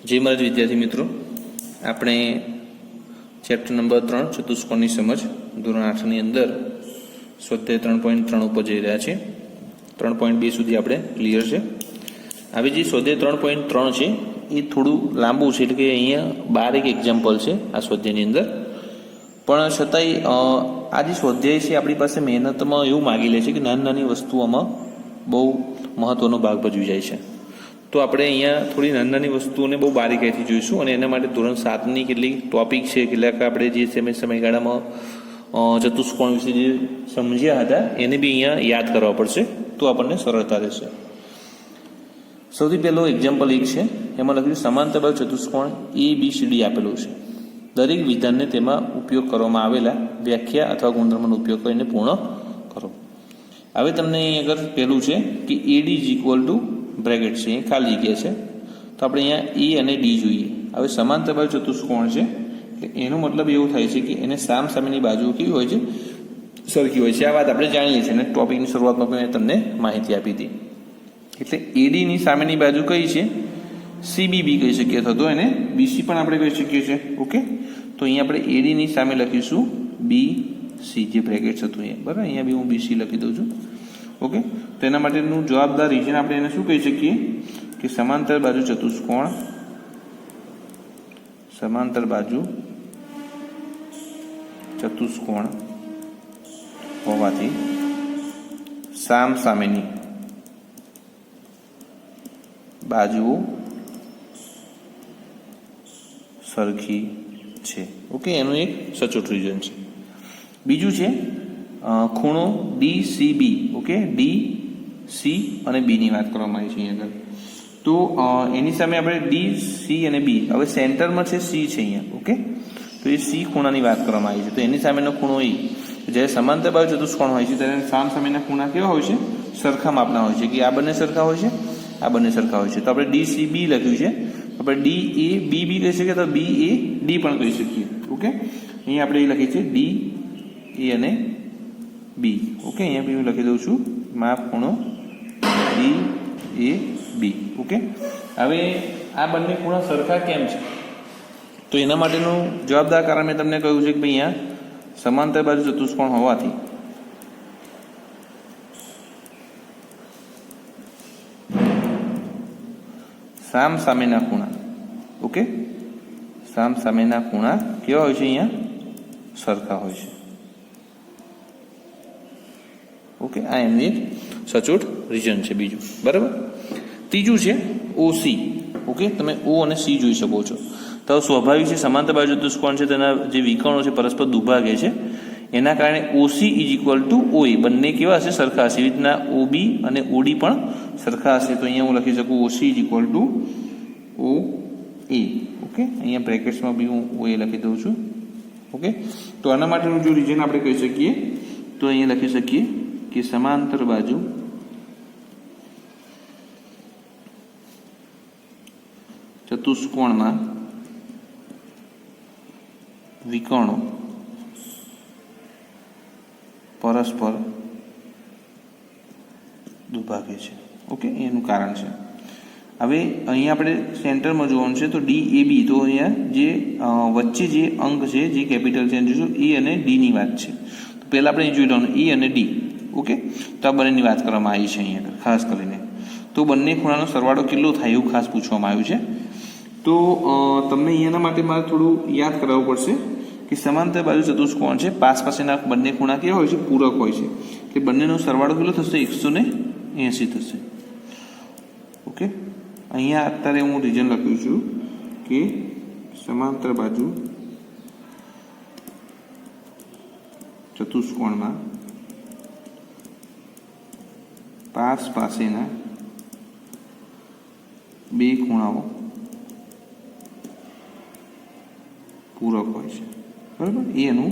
जय महाराज विद्यार्थी मित्रों, આપણે ચેપ્ટર નંબર 3 ચતુષ્કોણની સમજ ધોરણ 8 ની અંદર સ્વાધ્યાય 3.3 ઉપર જઈ રહ્યા છે. 3.2 સુધી આપણે ક્લિયર છે. હવે જે સ્વાધ્યાય 3.3 છે એ થોડું લાંબુ છે, એટલે કે અહીંયા 12 એક એક્ઝામ્પલ છે આ સ્વાધ્યાયની અંદર. પણ છતાંય આ જે સ્વાધ્યાય છે આપણી પાસે મહેનતમાં એવું માગી લે છે કે નાની નાની વસ્તુઓમાં બહુ મહત્વનો ભાગ ભજવી જાય છે. તો આપણે અહીંયા થોડી નાની નાની વસ્તુઓને બહુ બારીકાઈથી જોઈશું અને એના માટે ધોરણ 7ની કેટલીક ટોપિક છે, કેટલાક આપણે જે સમયગાળામાં ચતુષ્કોણ વિશે જે સમજ્યા હતા એને બી અહીંયા યાદ કરવા પડશે, તો આપણને સરળતા રહેશે. સૌથી પહેલો એક્ઝામ્પલ એક છે, એમાં લખ્યું સમાંતર બાજુ ચતુષ્કોણ ABCD આપેલું છે. દરેક વિધાનને તેમાં ઉપયોગ કરવામાં આવેલા વ્યાખ્યા અથવા ગુણધર્મનો ઉપયોગ કરીને પૂર્ણ કરો. હવે તમને અહીં આગળ પહેલું છે કે AD = બ્રેકેટ છે, એ ખાલી જગ્યા છે, તો આપણે અહીંયા E અને D જોઈએ. હવે સમાંતર બાજુ ચતુષ્કોણ છે એટલે એનો મતલબ એવું થાય છે કે એને સામસામેની બાજુ કેવી હોય છે? સરખી હોય છે. આ વાત આપણે જાણીએ છીએ અને ટોપિકની શરૂઆતમાં મેં તમને માહિતી આપી હતી. એટલે ADની સામેની બાજુ કઈ છે? CBB કહી શકીએ, અથવા તો એને BC પણ આપણે કહી શકીએ છીએ. ઓકે, તો અહીંયા આપણે ADની સામે લખીશું BC, જે બ્રેકેટ હતું અહીંયા, બરાબર. અહીંયા બી હું BC લખી દઉં છું. ઓકે, તો એના માટેનું જવાબદાર રીજન આપણે એને શું કહી શકીએ કે સમાંતર બાજુ ચતુષ્કોણ, સમાંતર બાજુ ચતુષ્કોણ હોવાથી સામસામેની બાજુઓ સરખી છે. ઓકે, એનું એક સચોટ રીઝન છે. બીજું છે ખૂણો DCB. ઓકે, DC અને B ની વાત કરવામાં આવી છે અહીંયા આગળ. તો એની સામે આપણે DC અને B, હવે સેન્ટરમાં છે C છે અહીંયા. ઓકે, તો એ C ખૂણાની વાત કરવામાં આવી છે, તો એની સામેનો ખૂણો E. જ્યારે સમાંતર બાજુ ચતુષ્કોણ હોય છે ત્યારે સામેના ખૂણા કેવા હોય છે? સરખા માપના હોય છે. કે આ બંને સરખા હોય છે, આ બંને સરખા હોય છે. તો આપણે DCB લખ્યું છે, આપણે DAB કહી શકીએ, તો BAD પણ કહી શકીએ. ઓકે, અહીંયા આપણે એ લખીએ છીએ DA અને B. ઓકે, અહીંયા બી હું લખી દઉં છું માપ ખૂણો DAB. ઓકે, હવે આ બંને ખૂણા સરખા કેમ છે? તો એના માટેનું જવાબદાર કારણ મેં તમને કહ્યું છે કે ભાઈ અહીંયા સમાંતર બાજુ ચતુષ્કોણ હોવાથી સામસામેના ખૂણા, ઓકે, સામસામેના ખૂણા કેવા હોય છે? અહીંયા સરખા હોય છે. ઓકે, આ એમની એક સચોટ રીઝન છે. બીજું, બરાબર. ત્રીજું છે OC. ઓકે, તમે O અને C જોઈ શકો છો. તો સ્વાભાવિક છે, સમાંતર બાજુ ચતુષ્કોણ છે તેના જે વિકર્ણો છે પરસ્પર દુભાગે છે, એના કારણે OC = OA બંને કેવા હશે? સરખા હશે. એવી રીતના OB અને OD પણ સરખા હશે. તો અહીંયા હું લખી શકું OC = OA. ઓકે, અહીંયા બ્રેકેટ્સમાં બી હું OA લખી દઉં છું. ઓકે, તો આના માટેનું જો રીઝન આપણે કહી શકીએ તો અહીંયા લખી શકીએ કે સમાંતર બાજુ ચતુષ્કોણમાં વિકર્ણો પરસ્પર દુભાગે છે. ઓકે, એનું કારણ છે. હવે અહીંયા આપણે સેન્ટરમાં જોવાનું છે, તો DAB, તો અહીંયા જે વચ્ચે જે અંક છે જે કેપિટલ છે જોઈશું E અને D ની વાત છે. તો પહેલાં આપણે જોઈ લેવાનું E અને D. ઓકે, તો આ બંનેની વાત કરવામાં આવી છે અહીંયા ખાસ કરીને. તો બંને ખૂણાનો સરવાળો કેટલો થાય એવું ખાસ પૂછવામાં આવ્યું છે. તો તમને અહીંયાના માટે મારે થોડું યાદ કરાવવું પડશે કે સમાંતર બાજુ ચતુષ્કોણ છે, પાસેના બંને ખૂણા કેવા હોય છે? પૂરક હોય છે. એટલે બંનેનો સરવાળો કેટલો થશે? 180 થશે. ઓકે, અહીંયા અત્યારે હું રીઝન લખ્યું છું કે સમાંતર બાજુ ચતુષ્કોણમાં પાસેના બે ખૂણાઓ પૂરક હોય છે. બરાબર, એ એનું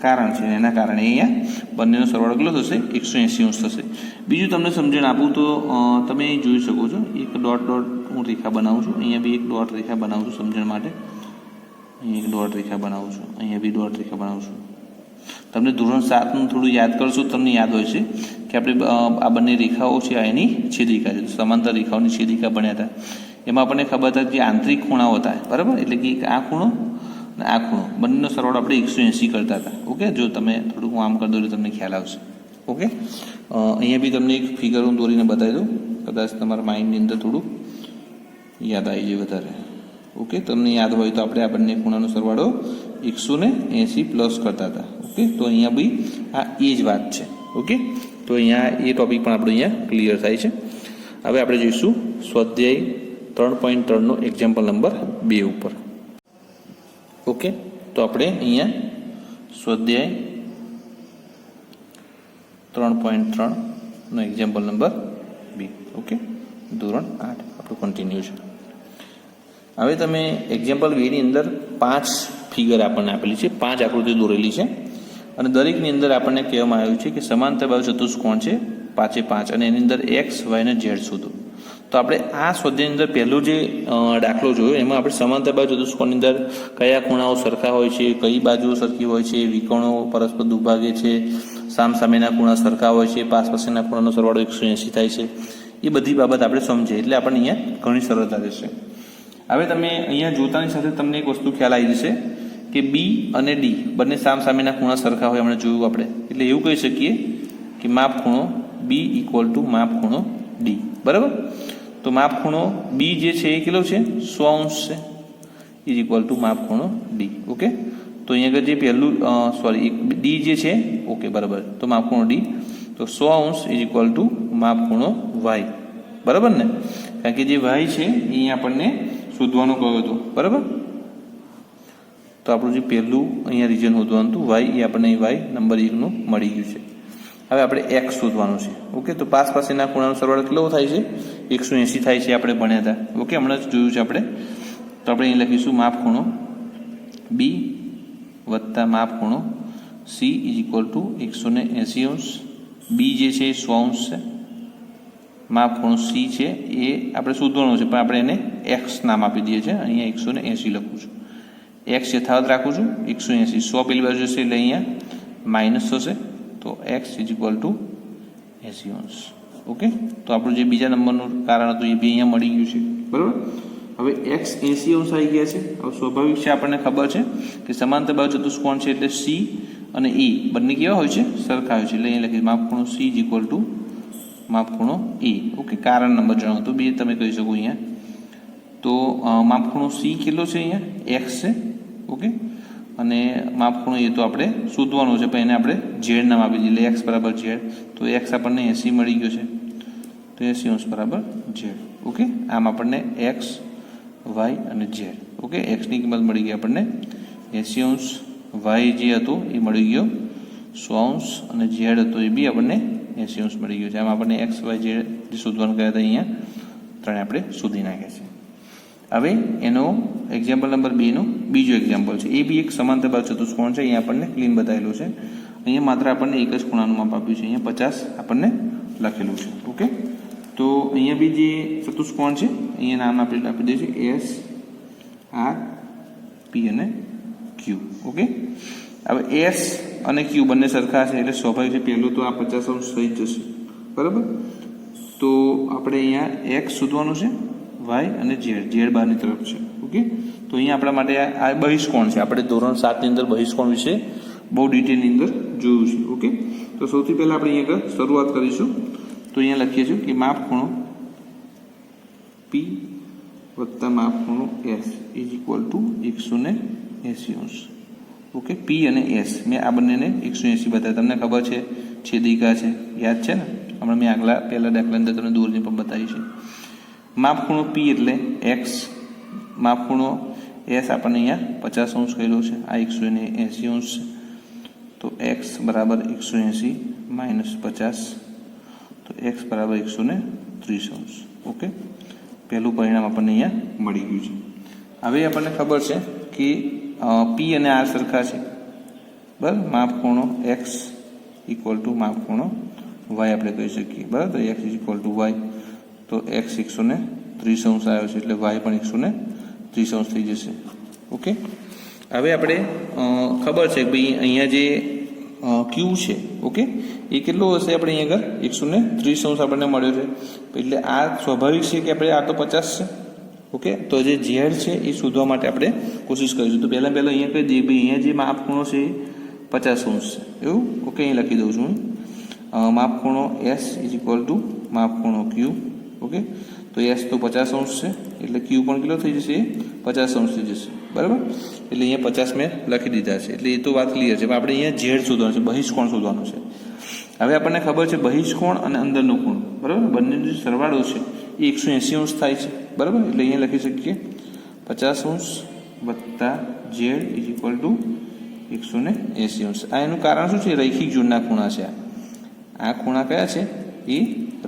કારણ છે. એના કારણે અહીંયા બંનેનો સરવાળો કેટલો થશે? 180 થશે. બીજું તમને સમજણ આપું તો તમે જોઈ શકો છો, એક ડોટ હું રેખા બનાવું છું, અહીંયા બી એક ડોટ રેખા બનાવું છું સમજણ માટે. અહીંયા એક ડોટ રેખા બનાવું છું, અહીંયા બી ડોટ રેખા બનાવું છું. તમને ધોરણ 7નું થોડું યાદ કરશો, તમને યાદ હોય છે કે આપણે આ બંને રેખાઓ છે, આ એની છેદિકા છે. સમાંતર રેખાઓની છેદિકા ભણ્યા હતા. એમાં આપણને ખબર હતા જે આંતરિક ખૂણાઓ હતા, બરાબર, એટલે કે આ ખૂણો અને આ ખૂણો બંનેનો સરવાળો આપણે 180 કરતા હતા. ઓકે, જો તમે થોડુંક આમ કરી દો એટલે તમને ખ્યાલ આવશે. ઓકે, અહીંયા બી તમને એક ફિગર હું દોરીને બતાવી દઉં, કદાચ તમારા માઇન્ડની અંદર થોડુંક યાદ આવી જાય વધારે. ઓકે, તમને યાદ હોય તો આપણે આ બંને ખૂણાનો સરવાળો 180 પ્લસ કરતા હતા. ઓકે, તો અહીંયા બી આ એ જ વાત છે. ઓકે, તો અહીંયા એ ટોપિક પણ આપણો અહીંયા ક્લિયર થાય છે. હવે આપણે જોઈશું સ્વાધ્યાય 3.3નો એક્ઝામ્પલ નંબર 2 ઉપર. ઓકે, તો આપણે અહીંયા સ્વાધ્યાય 3.3નો એક્ઝામ્પલ નંબર 2. ઓકે, ધોરણ 8 આપણું કન્ટિન્યુ છે. હવે તમે એક્ઝામ્પલ 2ની અંદર 5 ફિગર આપણને આપેલી છે, 5 આકૃતિ દોરેલી છે અને દરેકની અંદર આપણને કહેવામાં આવ્યું છે કે સમાંતર બાજુ ચતુષ્કોણ છે 5x5 અને એની અંદર x, y અને z શોધો. તો આપણે આ સ્વાધ્યાયની અંદર પહેલો જે દાખલો જોયો એમાં આપણે સમાંતર બાજુ ચતુષ્કોણની અંદર કયા ખૂણાઓ સરખા હોય છે, કઈ બાજુઓ સરખી હોય છે, વિકર્ણો પરસ્પર દુભાગે છે, સામસામેના ખૂણા સરખા હોય છે, પાસ પાસેના ખૂણાનો સરવાળો 180 થાય છે, એ બધી બાબત આપણે સમજીએ એટલે આપણને અહીંયા ઘણી સરળતા રહેશે. હવે તમે અહીંયા જોતાની સાથે તમને એક વસ્તુ ખ્યાલ આવી જશે કે બી અને ડી બંને સામસામેના ખૂણા સરખા હોય, હમણાં જોયું આપણે, એટલે એવું કહી શકીએ કે માપ ખૂણો બી ઇક્વલ ટુ માપ ખૂણો ડી. બરાબર, તો માપ ખૂણો બી જે છે એ કેટલો છે 100° છે, ઇઝ ઇક્વલ ટુ માપ ખૂણો ડી. ઓકે, તો અહીંયા આગળ જે પહેલું ડી જે છે, ઓકે બરાબર, તો માપ ખૂણો ડી, તો 100° ઇઝ ઇક્વલ ટુ માપ ખૂણો વાય. બરાબર ને, કારણ કે જે વાય છે એ અહીંયા આપણને શોધવાનું કહ્યું હતું. બરાબર, તો આપણું જે પહેલું અહીંયા રીજન શોધવાનું હતું વાય, એ આપણને વાય નંબર 1નું મળી ગયું છે. હવે આપણે એક્સ શોધવાનું છે. ઓકે, તો પાસ પાસેના ખૂણાનો સરવાળો કેટલો થાય છે 180 થાય છે, આપણે ભણ્યા હતા. ઓકે, હમણાં જ જોયું છે આપણે. તો આપણે અહીં લખીશું માપ ખૂણો બી વત્તા માપ ખૂણો સી ઇઝ ઇક્વલ ટુ 180°. બી જે છે એ 100° છે, માપ ખૂણો સી છે એ આપણે શોધવાનું છે પણ આપણે એને એક્સ નામ આપી દઈએ છીએ. અહીંયા 180 લખું છું, એક્સ યથાવત રાખું છું 180. 100 પેલી બાજુ જશે એટલે અહીંયા માઇનસ થશે, તો x is equal two 80°. Okay, તો આપણું જે બીજા નંબરનું કારણ હતું એ બી અહીંયા મળી ગયું છે. બરાબર, હવે એક્સ 80° આવી ગયા છે. હવે સ્વાભાવિક છે, આપણને ખબર છે કે સમાંતર બાજુ ચતુષ્કોણ છે એટલે સી અને એ બંને કેવા હોય છે સરખા હોય છે, એટલે અહીંયા લખીએ માપ ખૂણો સી ઇઝ ઇક્વલ ટુ માપ ખૂણો એ. ઓકે, કારણ નંબર જણાવો તો બે તમે કહી શકો અહીંયા. તો માપ ખૂણો સી કેટલો છે અહીંયા એક્સ છે. ઓકે, અને માપ ખૂણો એ તો આપણે શોધવાનું છે પણ એને આપણે ઝેડ નામ આપી દઈએ એટલે એક્સ બરાબર ઝેડ. તો એક્સ આપણને 80 મળી ગયો છે, તો 80° બરાબર ઝેડ. ઓકે, આમ આપણને એક્સ, વાય અને ઝેડ. ઓકે, એક્સની કિંમત મળી ગઈ આપણને 80°, વાય જે હતો એ મળી ગયો 100° અને ઝેડ હતો એ બી આપણને 80° મળી ગયો છે. આમ આપણને એક્સ, વાય, ઝેડ જે શોધવાનું કહ્યા હતા અહીંયા ત્રણે આપણે શોધી નાખ્યા છે. હવે એનો એક્ઝામ્પલ નંબર 2નો બીજો એક્ઝામ્પલ છે. એ બી એક સમાંતર બાજુ ચતુષ્કોણ છે. અહીંયા આપણને ક્લીન બતાવેલું છે. અહીંયા માત્ર આપણને એક જ ખૂણાનું માપ આપ્યું છે, અહીંયા 50 આપણને લખેલું છે. ઓકે, તો અહીંયા બી જે ચતુષ્કોણ છે અહીંયા નામ આપી દે છે એસ, આર, પી અને ક્યુ. ઓકે, હવે એસ અને ક્યુ બંને સરખા છે એટલે સ્વાભાવિક છે પહેલું તો આ 50° થઈ જ જશે. બરાબર, તો આપણે અહીંયા એક્સ શોધવાનું છે, વાય અને ઝેડ બહારની તરફ છે. ઓકે, તો અહીંયા આપણા માટે આ બહિષ્કોણ છે. આપણે ધોરણ 7ની અંદર બહિષ્કોણ વિશે બહુ ડિટેલની અંદર જોયું છે. ઓકે, તો સૌથી પહેલાં આપણે અહીંયા આગળ શરૂઆત કરીશું. તો અહીંયા લખીએ છીએ કે માપ ખૂણો પી વત્તા માપ ખૂણો S is equal to 180°. Okay, P અને એસ મેં આ બંનેને 180 બતાવ્યા. તમને ખબર છે છેદિકા છે, યાદ છે ને, હમણાં મેં પહેલા દાખલા અંદર તમને દૂરની પણ બતાવી છે. માપ ખૂણો પી એટલે એક્સ, માપ ખૂણો એસ આપણને અહીંયા 50° કહેલો છે, આ 180° છે. તો એક્સ બરાબર 180 માઇનસ 50, તો એક્સ બરાબર 130°. ઓકે, પહેલું પરિણામ આપણને અહીંયા મળી ગયું છે. હવે આપણને ખબર છે કે પી અને આર સરખા છે. બરાબર, માપ ખૂણો એક્સ ઇક્વલ ટુ માપ ખૂણો વાય આપણે કહી શકીએ. બરાબર, તો એક્સ ઇક્વલ ટુ વાય, તો એક્સ 130° આવ્યો છે એટલે વાય પણ 130° થઈ જશે. ઓકે, હવે આપણે ખબર છે કે ભાઈ અહીંયા જે ક્યુ છે, ઓકે, એ કેટલો હશે આપણે અહીંયા આગળ 130° આપણને મળ્યો છે. એટલે આ સ્વાભાવિક છે કે આપણે આ તો 50 છે, ઓકે, તો જે ઝેડ છે એ શોધવા માટે આપણે કોશિશ કરીશું. તો પહેલાં અહીંયા કહી દઈએ ભાઈ અહીંયા જે માપ ખૂણો છે એ 50 અંશ છે એવું. ઓકે, અહીં લખી દઉં છું માપ ખૂણો એસ ઇઝ ઇક્વલ ટુ માપ ખૂણો ક્યુ. ઓકે, તો એસ તો 50 અંશ છે એટલે ક્યુ પણ કેટલો થઈ જશે? 50 અંશ થઈ જશે. બરાબર, એટલે અહીંયા 50 મેં લખી દીધા છે. એટલે એ તો વાત ક્લિયર છે. આપણે અહીંયા ઝેડ શોધવાનું છે, બહિષ્કોણ શોધવાનું છે. હવે આપણને ખબર છે બહિષ્કોણ અને અંદરનો ખૂણો, બરાબર, બંનેનો જે સરવાળો છે એ 180 અંશ થાય છે. બરાબર, એટલે અહીંયા લખી શકીએ 50 અંશ વત્તા ઝેડ ઇઝ ઇક્વલ ટુ 180 અંશ. આ એનું કારણ શું છે? રૈખિક જોડના ખૂણા છે. આ ખૂણા કયા છે? એ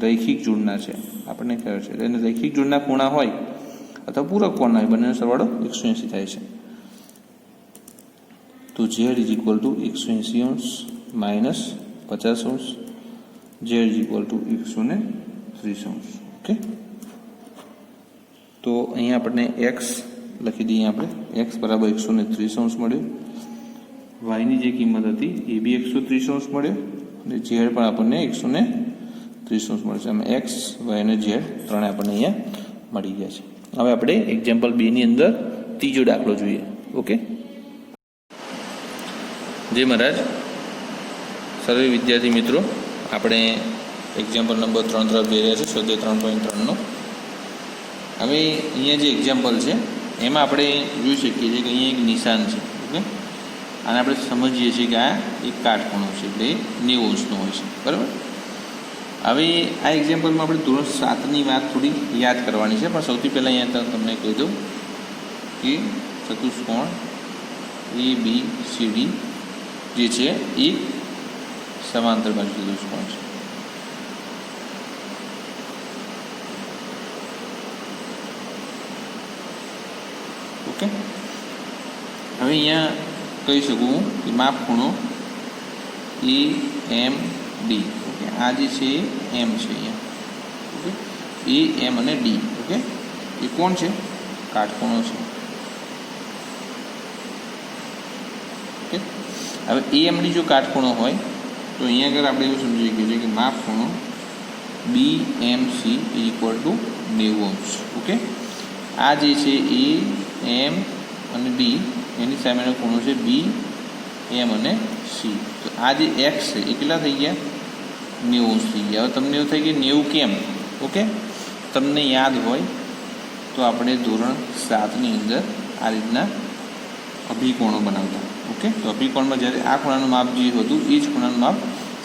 રૈખિક જોડના છે. આપણને કહ્યું છે એટલે રૈખિક જોડના ખૂણા હોય અથવા પૂરક કોણના હોય, બંનેનો સરવાળો 180 થાય છે. તો ઝેડ ઇઝ ઇક્વલ ટુ 180 અંશ માઇનસ 50 અંશ, ઝેડ ઇઝ ઇક્વલ ટુ 130 અંશ. ઓકે, તો અહીંયા આપણને એક્સ લખી દઈએ. આપણે એક્સ બરાબર 130 અંશ મળ્યો. વાયની જે કિંમત હતી એ બી 130 અંશ મળ્યો અને ઝેડ પણ આપણને 130 અંશ મળશે. આમાં એક્સ, વાય અને ઝેડ ત્રણે આપણને અહીંયા મળી ગયા છે. હવે આપણે એક્ઝામ્પલ 2 ની અંદર ત્રીજો દાખલો જોઈએ. ઓકે, જય મહારાજ. સર્વે વિદ્યાર્થી મિત્રો, આપણે એક્ઝામ્પલ નંબર 3 તરફ જઈ રહ્યા છે, સ્વાધ્યાય 3.3 નો. હવે અહીંયા જે એક્ઝામ્પલ છે એમાં આપણે જોઈ શકીએ છીએ કે અહીંયા એક નિશાન છે. ઓકે, અને આપણે સમજીએ છીએ કે આ એક કાટખૂણો છે એટલે 90 અંશનો હોય છે. બરાબર, હવે આ એક્ઝામ્પલમાં આપણે ધોરણ 7ની વાત થોડી યાદ કરવાની છે, પણ સૌથી પહેલાં અહીંયા તમને કહી દઉં કે ચતુષ્કોણ ABCD જે છે એ સમાંતર બાજુ ચતુષ્કોણ છે. ઓકે, હવે અહીંયા કહી શકું કે માપ ખૂણો AMD. ઓકે, આ જે છે એ M છે અહીંયા. ઓકે, AM અને D. ઓકે, એ કોણ છે? કાટખૂણો છે. ઓકે, હવે AMD જો કાટખૂણો હોય તો અહીંયા આગળ આપણે એવું સમજી શકીએ છીએ કે માપ ખૂણો BMC ઇઝ ઇક્વલ ટુ 90 અંશ. ઓકે, આ જે છે AM અને D એની સામેનો ખૂણો છે BM અને C. તો આ જે X છે એ કેટલા થઈ ગયા? 90 અંશ થઈ ગયા. હવે તમને એવું થાય કે 90 કેમ? ઓકે, તમને યાદ હોય તો આપણે ધોરણ 7ની અંદર આ રીતના અભિકોણો બનાવતા. ઓકે, તો અભિકોણમાં જ્યારે આ ખૂણાનું માપ જે હતું એ જ ખૂણાનું માપ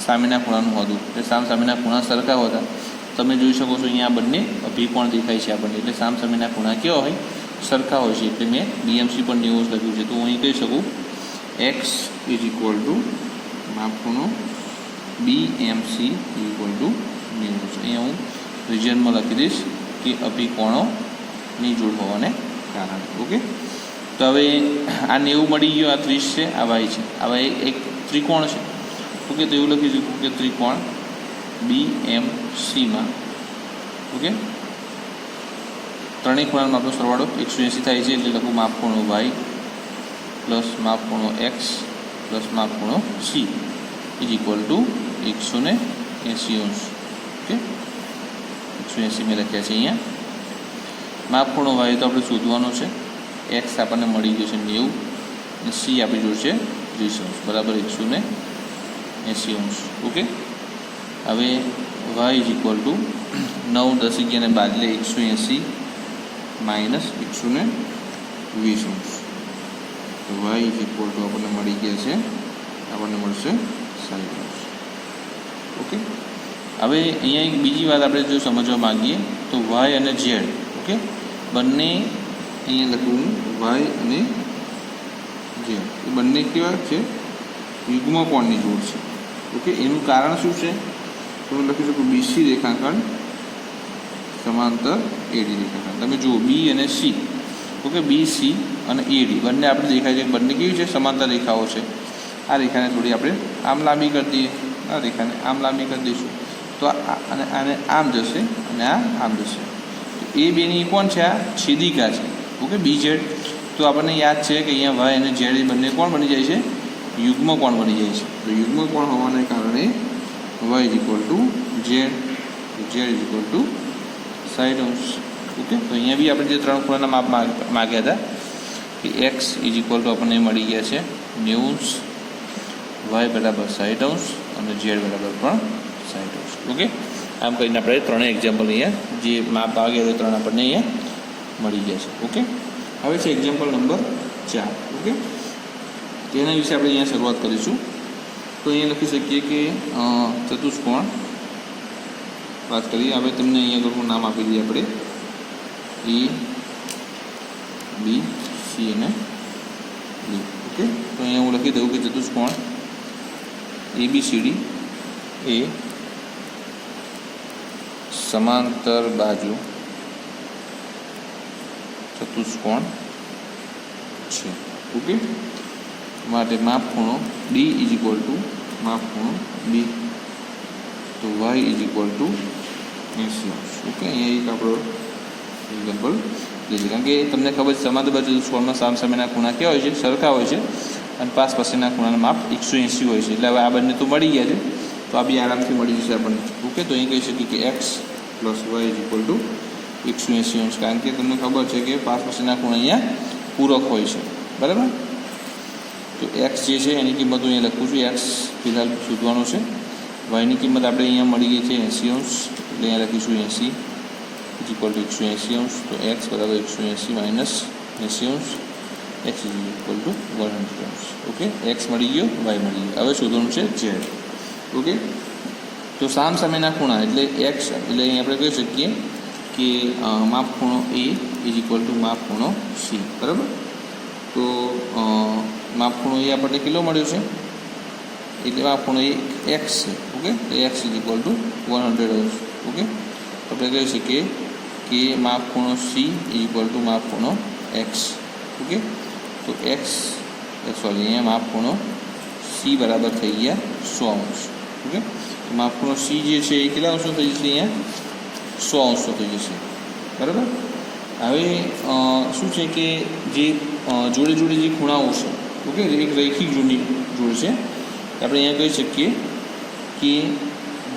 સામેના ખૂણાનું હતું. એટલે સામેના ખૂણા સરખા હતા. તમે જોઈ શકો છો અહીંયા બંને અભિકોણ દેખાય છે આપણને. એટલે સામેના ખૂણા કેવા હોય? સરખા હોય છે. એટલે મેં BMC પર 90 અંશ લખ્યું છે. તો હું અહીં કહી શકું X ઇઝ ઇક્વલ ટુ માપ ખૂણો BMC ઇઝ ઇક્વલ ટુ 90 અંશ. અહીંયા હું રિજનમાં લખી દઈશ કે અભિકોણોની જોડ હોવાને કારણે. ઓકે, તો હવે આ 90 મળી ગયો, આ 30 છે, આ વાય છે. હવે એક ત્રિકોણ છે. ઓકે, તો એવું લખી શકું કે ત્રિકોણ BMCમાં ઓકે ત્રણેય ખૂણાનો માપનો સરવાળો 180 થાય છે. એટલે લખું માપ ખૂણો વાય પ્લસ માપ ખૂણો એક્સ પ્લસ માપ ખૂણો સી ઇઝ ઇક્વલ ટુ 180 અંશ. ઓકે, 180 મેં લખ્યા છે અહીંયા. માપ ખૂણો વાય તો આપણે શોધવાનો છે. એક્સ આપણને મળી ગયો છે 90 અને સી આપણી જોડ છે 30 અંશ બરાબર 180 અંશ. ઓકે, હવે વાય ઇઝ ઇક્વલ ટુ 9 10 11 ને બાદલે 180 માઇનસ 120 અંશ. તો વાય ઇઝ ઇક્વલ ટુ આપણને મળી ગયા છે, આપણને મળશે 60 અંશ. ઓકે, હવે અહીંયા એક બીજી વાત આપણે જો સમજવા માંગીએ તો વાય અને ઝેડ. ઓકે, બંને અહીંયા લખું વાય અને ઝેડ એ બંને કેવા છે? યુગ્મ કોણની જોડ છે. ઓકે, એનું કારણ શું છે? તો હું લખી શકું BC રેખાખંડ સમાંતર AD રેખાખંડ. તમે જુઓ B અને C. ઓકે, BC અને AD બંને આપણે દેખાય છે બંને કેવી છે? સમાંતર રેખાઓ છે. આ રેખાને થોડી આપણે આમ લાંબી કરી દઈએ, આ રેખાને આમ લાંબી કરી દઈશું તો અને આને આમ જશે અને આ આમ જશે. તો એ બેની કોણ છે? આ છેદિકા છે. Okay, BZ. તો આપણને યાદ છે કે અહીંયા વાય અને ઝેડ એ બંને કોણ બની જાય છે? યુગ્મ કોણ બની જાય છે. તો યુગ્મ કોણ હોવાને કારણે Y is equal to Z, Z is equal to 60 અંશ. ઓકે, તો અહીંયા બી આપણે જે 3 ખૂણાના માપ માગ્યા હતા કે એક્સ ઇઝ ઇક્વલ ટુ આપણને મળી ગયા છે 90°, વાય બરાબર 60° અને ઝેડ બરાબર પણ 60°. ઓકે, આમ કરીને આપણે 3 એક્ઝામ્પલ અહીંયા જે માપ માગ્યા એ 3 આપણને અહીંયા મળી ગયા છે. ઓકે, હવે છે એક્ઝામ્પલ નંબર 4. ઓકે, તેના વિશે આપણે અહીંયા શરૂઆત કરીશું. તો અહીંયા લખી શકીએ કે ચતુષ્કોણ વાત કરીએ. હવે તમને અહીંયા આગળ નામ આપી દઈએ આપણે A, B, C અને D. ઓકે, તો અહીંયા હું લખી દઉં કે ચતુષ્કોણ ABCD એ સમાંતર બાજુ ચતુષ્કોણ છે. ઓકે, માટે માપ ખૂણો D ઇઝ ઇક્વલ ટુ માપ ખૂણો B, તો y is equal two 80°. Okay, અહીંયા એક આપણો એક્ઝામ્પલ લઈએ, કારણ કે તમને ખબર છે સમાંતર બાજુ ચતુષ્કોણમાં સામસામેના ખૂણા કેવા હોય છે? સરખા હોય છે અને પાસેના ખૂણાના માપ 180 હોય છે. એટલે હવે આ બંને તો મળી ગયા છે, તો આ બી આરામથી મળી જશે આપણને. ઓકે, તો અહીં કહી શકીએ કે x plus y is equal to 180°, કારણ કે તમને ખબર છે કે પાસેના ખૂણા અહીંયા પૂરક હોય છે. બરાબર, તો x જે છે એની કિંમત હું અહીંયા લખું છું. x ફિલહાલ શોધવાનું છે. yની કિંમત આપણે અહીંયા મળી ગઈ છે 80°, એટલે અહીંયા લખીશું 80 ઇઝ ઇક્વલ ટુ 180°. તો x બરાબર 180 minus 80°, x is equal two 100°. Okay, x મળી ગયો, y મળી ગયો. હવે શોધવાનું છે z. ઓકે, તો સામસામેના ખૂણા એટલે x, એટલે અહીં આપણે કહી શકીએ કે માપ ખૂણો A ઇઝ ઇક્વલ ટુ માપ ખૂણો C. બરાબર, તો માપ ખૂણો એ આપણને કેટલો મળ્યો છે? એટલે માપ ખૂણો એ x છે. ઓકે, તો x is equal two 100°. Okay, આપણે કહી શકીએ કે માપ ખૂણો C ઇઝ ઇક્વલ ટુ માપ ખૂણો x. ઓકે, તો અહીંયા માપ ખૂણો C બરાબર થઈ ગયા 100°. ઓકે, તો માપ ખૂણો C જે છે એ કેટલા અંશો થઈ જશે? અહીંયા 100° થઈ જશે. બરાબર, હવે શું છે કે જે જોડે જોડે જે ખૂણાઓ છે, ઓકે, એક રૈખિક જોડ છે. આપણે અહીંયા કહી શકીએ કે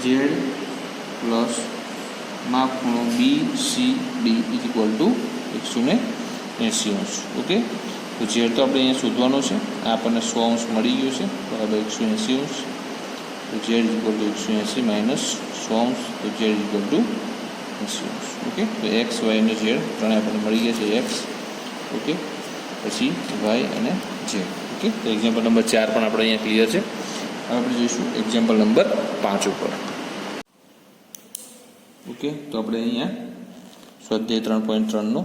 z પ્લસ માપ ખૂણો BCD is equal to 180°. Okay, તો z તો આપણે અહીંયા શોધવાનો છે. આ આપણને 100° મળી ગયો છે, બરાબર 180°. તો z is equal to 180 minus 100°, તો z is equal two 80°. Okay, તો x, y અને z ત્રણે આપણને મળી ગયા છે x. ઓકે, પછી y અને z. ઓકે, તો એક્ઝામ્પલ નંબર 4 પણ આપણે અહીંયા ક્લિયર છે. હવે આપણે જોઈશું એક્ઝામ્પલ નંબર 5 ઉપર. ઓકે, તો આપણે અહીંયા સ્વાધ્યાય 3.3નો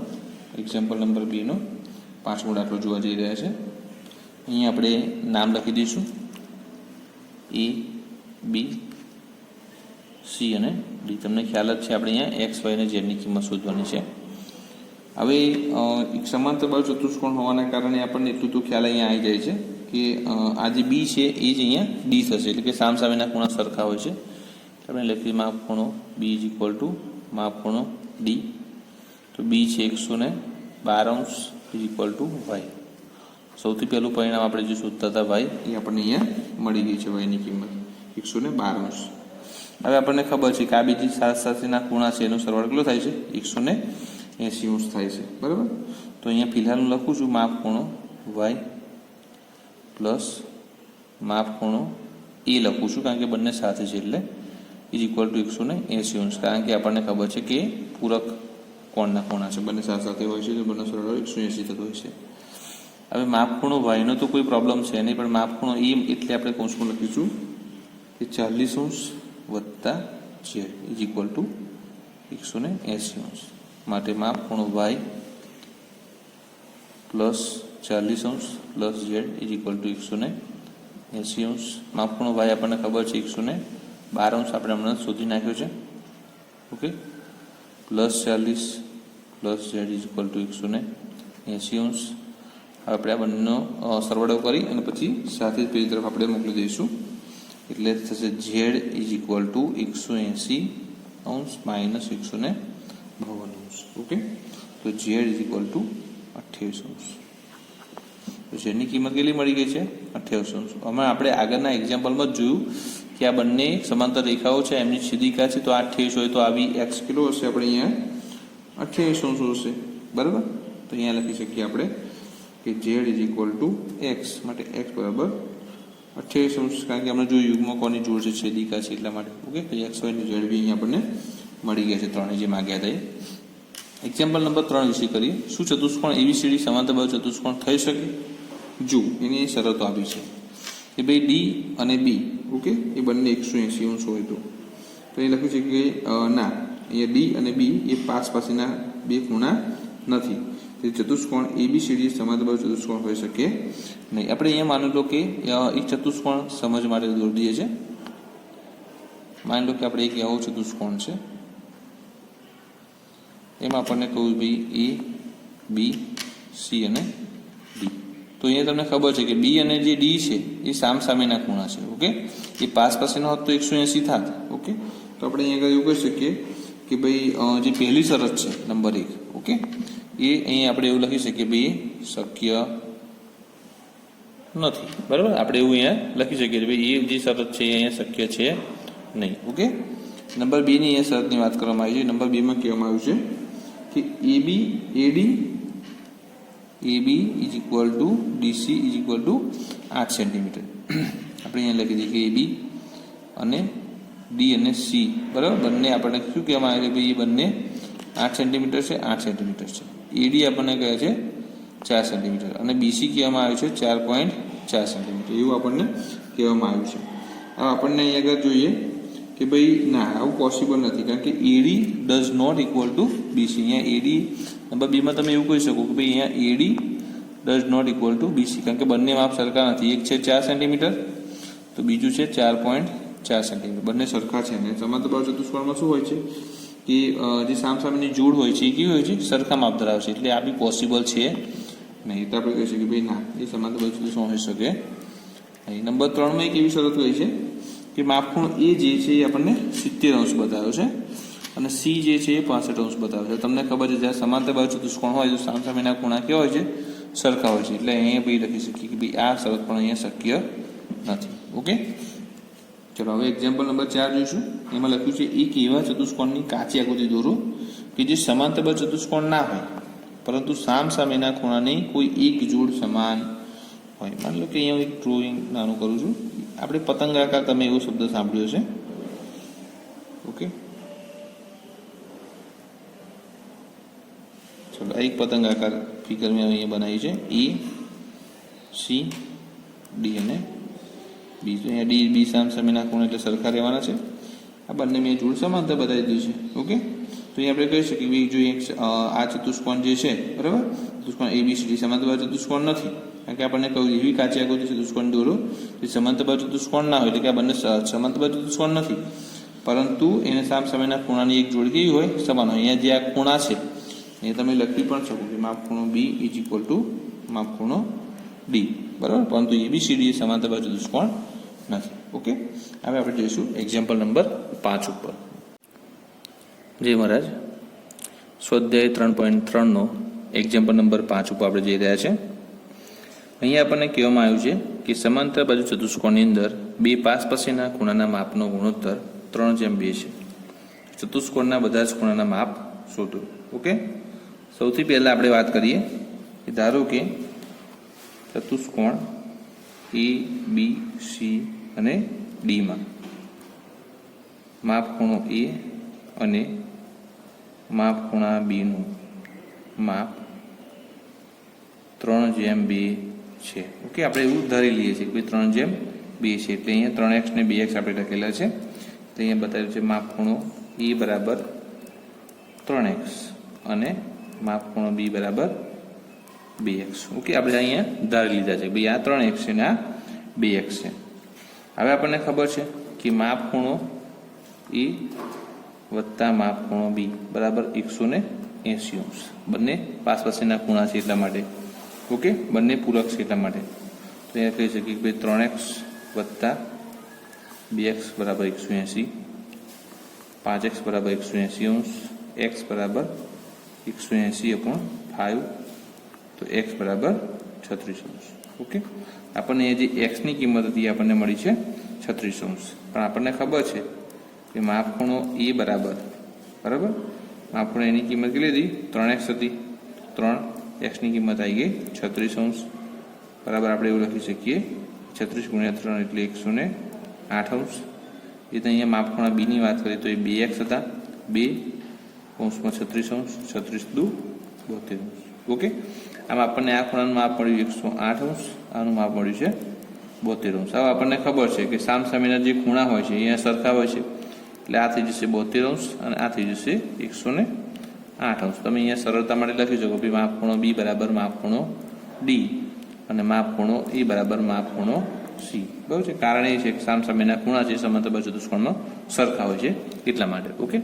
એક્ઝામ્પલ નંબર 2નો 5મો દાખલો જોવા જઈ રહ્યા છે. અહીંયા આપણે નામ લખી દઈશું A, B, C અને D. તમને ખ્યાલ જ છે આપણે અહીંયા x, y અને z ની કિંમત શોધવાની છે. હવે એક સમાંતર બાજુ ચતુષ્કોણ હોવાના કારણે આપણને એટલું તો ખ્યાલ અહીંયા આવી જાય છે કે આ જે B છે એ જ અહીંયા D થશે, એટલે કે સામસામેના ખૂણા સરખા હોય છે. આપણે લખીએ માપ ખૂણો B ઇઝ ઇક્વલ ટુ માપ ખૂણો D. તો B છે 112° ઇઝ ઇક્વલ ટુ y. સૌથી પહેલું પરિણામ આપણે જે શોધતા હતા y, એ આપણને અહીંયા મળી ગઈ છે. yની કિંમત 112°. હવે આપણને ખબર છે કે આ બીજી સાથેના ખૂણા છે એનો સરવાળો કેટલો થાય છે? 180° થાય છે. બરાબર, તો અહીંયા ફિલહાલ હું લખું છું માપ ખૂણો y પ્લસ માપ ખૂણો એ લખું છું, કારણ કે બંને સાથે છે, એટલે ઇઝ ઇક્વલ ટુ 180°, કારણ કે આપણને ખબર છે કે પૂરક કોણના ખૂણા છે, બંને સાથે હોય છે, તો બંને સરવાળો 180 થતો હોય છે. હવે માપ ખૂણો yનો તો કોઈ પ્રોબ્લેમ છે નહીં, પણ માપ ખૂણો એ એટલે આપણે કૌંસમાં લખીશું કે 40° વત્તા z ઇઝ ઇક્વલ ટુ 180°. માટે માપ ખૂણો y plus 40° plus z is equal to 180°. માપ ખૂણો y આપણને ખબર છે 112°, આપણે હમણાં શોધી નાખ્યો છે. Okay, plus 40 plus z is equal to 180°. હવે આપણે આ બંનેનો સરવાળો કરી અને પછી સાથે જ પેલી તરફ આપણે મોકલી દઈશું, એટલે થશે z is equal to 180° minus 152°. Okay, તો z ઇઝ ઇક્વલ ટુ 28°. તો જેની કિંમત કેટલી મળી ગઈ છે? 28°. હમણાં આપણે આગળના એક્ઝામ્પલમાં જ જોયું કે આ બંને સમાંતર રેખાઓ છે, એમની છેદિકા છે, તો 28 હોય તો આવી x કેટલો હશે? આપણે અહીંયા 28 હશે, બરાબર. તો અહીંયા લખી શકીએ આપણે કે Z is equal two x, માટે એક્સ બરાબર 28, કારણ કે આપણે જો યુગમાં કોની જોડ છે, છેદિકા છે, એટલા માટે. Okay, X Y Z B અહીંયા આપણને મળી ગયા છે, ત્રણે જે માગ્યા હતા એ. એક્ઝામ્પલ નંબર 3 વિશે કરીએ. શું ચતુષ્કોણ એબીસીડી સમાંતર બાજુ ચતુષ્કોણ થઈ શકે? જો એની શરતો આપી છે કે ભાઈ ડી અને બી, ઓકે, એ બંને 180 હોય તો એ લખ્યું છે કે ના, અહીંયા ડી અને બી એ પાસેના બે ખૂણા નથી, તે ચતુષ્કોણ એબીસીડી સમાંતર બાજુ ચતુષ્કોણ હોઈ શકે નહીં. આપણે અહીંયા માની લો કે એક ચતુષ્કોણ સમજ માટે દોરી દઈએ છીએ. માની લો કે આપણે એક એવો ચતુષ્કોણ છે, એમાં આપણને કહ્યું ભાઈ એ બી સી અને ડી. તો અહીંયા તમને ખબર છે કે બી અને જે ડી છે એ સામસામેના ખૂણા છે. ઓકે, એ પાસેનો હોત તો 180 થાત. ઓકે, તો આપણે અહીંયા એવું કહી શકીએ કે ભાઈ જે પહેલી શરત છે નંબર 1, ઓકે, એ અહીંયા આપણે એવું લખી શકીએ ભાઈ એ શક્ય નથી, બરાબર. આપણે એવું અહીંયા લખી શકીએ ભાઈ એ જે શરત છે એ અહીંયા શક્ય છે નહીં. ઓકે, નંબર 2 ની અહીંયા શરતની વાત કરવામાં આવી છે. નંબર 2 માં કહેવામાં આવ્યું છે કે એબી એડી AB is equal two DC is equal two 8 centimetre. આપણે અહીંયા લખી દઈએ કે AB અને D અને C, બરાબર, બંને આપણને શું કહેવામાં આવે છે ભાઈ એ બંને 8 સેન્ટીમીટર છે, 8 સેન્ટીમીટર છે. AD આપણને કહે છે 4 સેન્ટીમીટર અને BC કહેવામાં આવે છે 4.4 સેન્ટીમીટર, એવું આપણને કહેવામાં આવ્યું છે. હવે આપણને અહીંયા આગળ જોઈએ કે ભાઈ ના, આવું પોસિબલ નથી, કારણ કે AD does not equal to BC. અહીંયા AD નંબર 2 માં તમે એવું કહી શકો કે ભાઈ અહીંયા AD does not equal to BC, કારણ કે બંને માપ સરખા નથી. એક છે 4 સેન્ટીમીટર તો બીજું છે 4.4 સેન્ટીમીટર, બંને સરખા છે. ને સમાંતર બાજુ ચતુષ્કોણમાં શું હોય છે કે જે સામસામેની જોડ હોય છે એ કેવી હોય છે, સરખા માપ ધરાવે છે, એટલે આ બી પોસિબલ છે નહીં. તો આપણે કહી શકીએ કે ભાઈ ના, એ સમાંતર બાજુ ચતુષ્કોણ હોઈ શકે નહીં. નંબર 3 માં એક એવી શરત કહી છે કે માપખૂણો એ જે છે એ આપણને 70° બતાવ્યો છે અને C જે છે એ 65° બતાવે છે. તમને ખબર છે જ્યારે સમાંતર બાજુ ચતુષ્કોણ હોય તો સામસામેના ખૂણા કેવા હોય છે, સરખા હોય છે, એટલે અહીંયા ભાઈ લખી શકીએ કે ભાઈ આ શરત પણ અહીંયા શક્ય નથી. ઓકે, ચલો હવે એક્ઝામ્પલ નંબર 4 જોઈશું. એમાં લખ્યું છે એક એવા ચતુષ્કોણની કાચી આકૃતિ દોરો કે જે સમાંતર બાજુ ચતુષ્કોણ ના હોય પરંતુ સામસામેના ખૂણાની કોઈ એક જોડ સમાન હોય. માની લો કે અહીંયા એક ડ્રોઈંગ નાનું કરું છું. આપણે પતંગાકાર, તમે એવો શબ્દ સાંભળ્યો છે. ઓકે, ચલો એક પતંગાકાર ફિગર મેં અહીંયા બનાવી છે. AC D અને B. તો અહીંયા D B સામસામેના ખૂણા એટલે સરખા રહેવાના છે. આ બંને મેં જોડ સમાંતર બતાવી દીધી છે. ઓકે, તો અહીંયા આપણે કહી શકીએ જો એક આ ચતુષ્કોણ જે છે, બરાબર, ચતુષ્કોણ ABCD સમાંતર બાજુ ચતુષ્કોણ નથી, કારણ કે આપણને કહ્યું એવી કાચી આકૃતિ ચતુષ્કોણ દોરો જે સમાંતર બાજુ ચતુષ્કોણ ના હોય, એટલે કે આ બંને સમાંતર બાજુ ચતુષ્કોણ નથી પરંતુ એને સામસામેના ખૂણાની એક જોડ કેવી હોય, સમાન હોય. અહીંયા જે આ ખૂણા છે એ તમે લખી પણ શકો કે માપખૂણો B ઇઝ ઇક્વલ ટુ માપખૂણો D, બરાબર, પરંતુ ABCD એ સમાંતર બાજુ ચતુષ્કોણ નથી. ઓકે, હવે આપણે જોઈશું એક્ઝામ્પલ નંબર 5 ઉપર. જય મહારાજ. સ્વાધ્યાય 3.3 નો એક્ઝામ્પલ નંબર 5 ઉપર આપણે જઈ રહ્યા છે. અહીંયા આપણને કહેવામાં આવ્યું છે કે સમાંતર બાજુ ચતુષ્કોણની અંદર બે પાસેના ખૂણાના માપનો ગુણોત્તર 3:2 છે. ચતુષ્કોણના બધા જ ખૂણાના માપ શોધો. ઓકે, સૌથી પહેલા આપણે વાત કરીએ કે ધારો કે ચતુષ્કોણ ABC અને D માં માપ ખૂણો A અને માપ ખૂણા B નું માપ 3:2 છે. ઓકે, આપણે એવું ધારી લઈએ છીએ કે 3:2 છે, એટલે અહીંયા 3x ને 2x આપણે લખેલા છે. તો અહીંયા બતાવ્યું છે માપ ખૂણો A બરાબર 3x અને માપ ખૂણો B બરાબર 2x. ઓકે, આપણે અહીંયા ધારી લીધા છે ભાઈ આ 3x છે ને આ 2x છે. હવે આપણને ખબર છે કે માપ ખૂણો A વત્તા માપ ખૂણો B બરાબર 180°. બંને પાસેના ખૂણા છે એટલા માટે. ઓકે, બંને પૂરક છે એટલા માટે. તો અહીંયા કહી શકીએ કે ભાઈ 3x વત્તા 2x બરાબર 180, 5x બરાબર 180°, x બરાબર 180/5, તો x બરાબર 36°. ઓકે, આપણને જે x ની કિંમત હતી એ આપણને મળી છે 36°. પણ આપણને ખબર છે કે માપ ખૂણો A બરાબર માપખૂણો એની કિંમત કેટલી હતી 3x હતી 3x ની કિંમત આવી ગઈ 36 બરાબર આપણે એવું લખી શકીએ 36 ગુણ્યા 3 એટલે 108 એ તો અહીંયા માપખૂણા બી ની વાત કરીએ તો એ 2x હતા 2 કૌંસમાં 36 36 દુ 72 ઓકે આમ આપણને આ ખૂણાનું માપ મળ્યું 108 આનું માપ મળ્યું છે 72 હવે આપણને ખબર છે કે સામસામેના જે ખૂણા હોય છે અહીંયા સરખા હોય છે એટલે આ થઈ જશે 72 અને આ થઈ જશે 108 તમે અહીંયા સરળતા માટે લખી શકો કે માપખૂણો બી બરાબર માપખૂણો ડી અને માપખૂણો એ બરાબર માપખૂણો સી બરાબર છે કારણ એ છે કે સામસામેના ખૂણા છે સમાંતર ચતુષ્કોણમાં સરખા હોય છે એટલા માટે ઓકે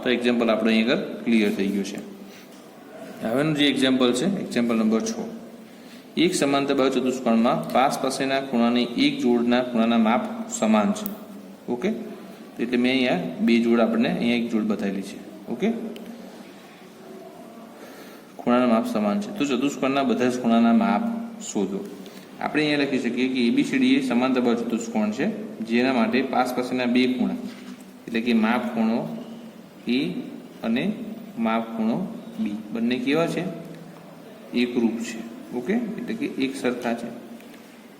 તો એક્ઝામ્પલ આપણે અહીં આગળ ક્લિયર થઈ ગયું છે હવેનું જે એક્ઝામ્પલ છે એક્ઝામ્પલ નંબર 6 એક સમાંતર બાહુ ચતુષ્કોણમાં પાસેના ખૂણાની એક જોડના ખૂણાના માપ સમાન છે ઓકે એટલે મેં અહીંયા બે જોડ આપણને અહીંયા એક જોડ બતાવેલી છે ઓકે ખૂણાના માપ સમાન છે તો ચતુષ્કોણના બધા જ ખૂણાના માપ શોધો આપણે અહીંયા લખી શકીએ કે એબીસીડી એ સમાંતર બાહુ ચતુષ્કોણ છે જેના માટે પાસેના બે ખૂણા એટલે કે માપ ખૂણો એ અને માપ ખૂણો બી બંને કેવા છે એકરૂપ છે ઓકે એટલે કે એક સરખા છે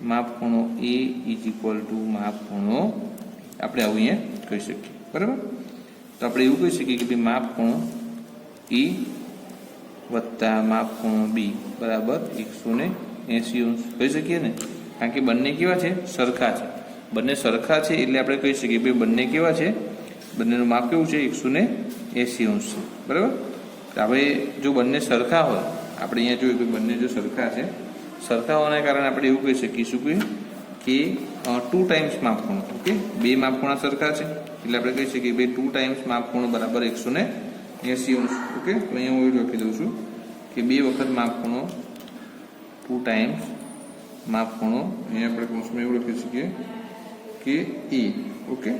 માપ ખૂણો એ ઇઝ ઇક્વલ ટુ માપ ખૂણો આપણે આવું અહીંયા કહી શકીએ બરાબર તો આપણે એવું કહી શકીએ કે ભાઈ માપ ખૂણો એ વત્તા માપ ખૂણો બી બરાબર 180 કહી શકીએ ને કારણ કે બંને કેવા છે સરખા છે બંને સરખા છે એટલે આપણે કહી શકીએ ભાઈ બંને કેવા છે બંનેનું માપ કેવું છે 180 છે બરાબર હવે જો બંને સરખા હોય આપણે અહીંયા જોયું કે બંને જો સરખા છે સરખા હોવાના કારણે આપણે એવું કહી શકીશું કે 2 ટાઈમ્સ માપખૂણો ઓકે બે માપખૂણા સરખા છે એટલે આપણે કહી શકીએ ભાઈ 2 ટાઈમ્સ માપખૂણો બરાબર 180 ઓકે તો અહીંયા હું એવું લખી દઉં છું કે બે વખત માપખૂણો 2 ટાઈમ્સ માપખૂણો અહીંયા આપણે કૌંસમાં એવું લખી શકીએ કે એ ઓકે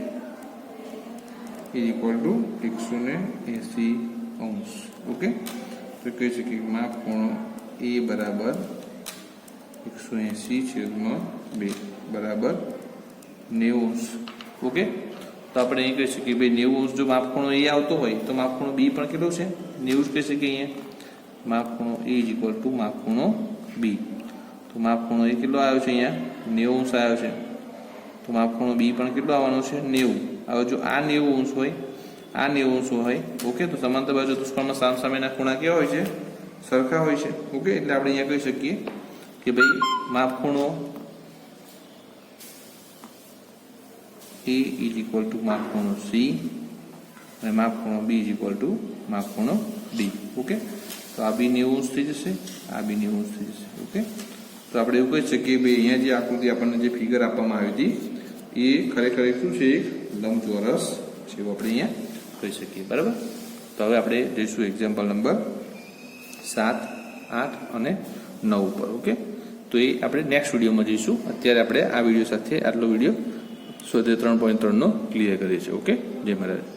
ઇક્વલ ટુ 180 ઓકે તો કહી શકીએ માપખૂણો એ બરાબર 180/2 બરાબર 90 ઓકે તો આપણે અહીં કહી શકીએ ભાઈ 90 જો માપખૂણો એ આવતો હોય તો માપખૂણો બી પણ કેટલો છે 90 કહી શકીએ અહીંયા માપખૂણો એ ઇઝ ઇક્વલ ટુ માપખૂણો બી તો માપખૂણો એ કેટલો આવ્યો છે અહીંયા 90 આવ્યો છે તો માપખૂણો બી પણ કેટલો આવવાનો છે 90 હવે જો આ 90 હોય આ 90 હોય ઓકે તો સમાંતર બાજુ ચતુષ્કોણમાં સામસામેના ખૂણા કેવા હોય છે સરખા હોય છે ઓકે એટલે આપણે અહીંયા કહી શકીએ કે ભાઈ માપખૂણો એ ઇઝ ઇક્વલ ટુ માપખૂણો સી અને માપખૂણો બી ઇઝ ઇક્વલ ટુ માપખૂણો ડી ઓકે તો આ બી 90 થઈ જશે આ બી 90 થઈ જશે ઓકે તો આપણે એવું કહી શકીએ ભાઈ અહીંયા જે આકૃતિ આપણને જે ફિગર આપવામાં આવી હતી એ ખરેખર શું છે એક લંબચોરસ છે એવું આપણે અહીંયા કહી શકીએ બરાબર તો હવે આપણે જઈશું એક્ઝામ્પલ નંબર 7, 8 અને 9 પર ઓકે તો એ આપણે નેક્સ્ટ વિડીયોમાં જઈશું અત્યારે આપણે આ વિડીયો સાથે આટલો વિડીયો 73.3 નો ક્લિયર કરીએ છીએ ઓકે જય મહારાજ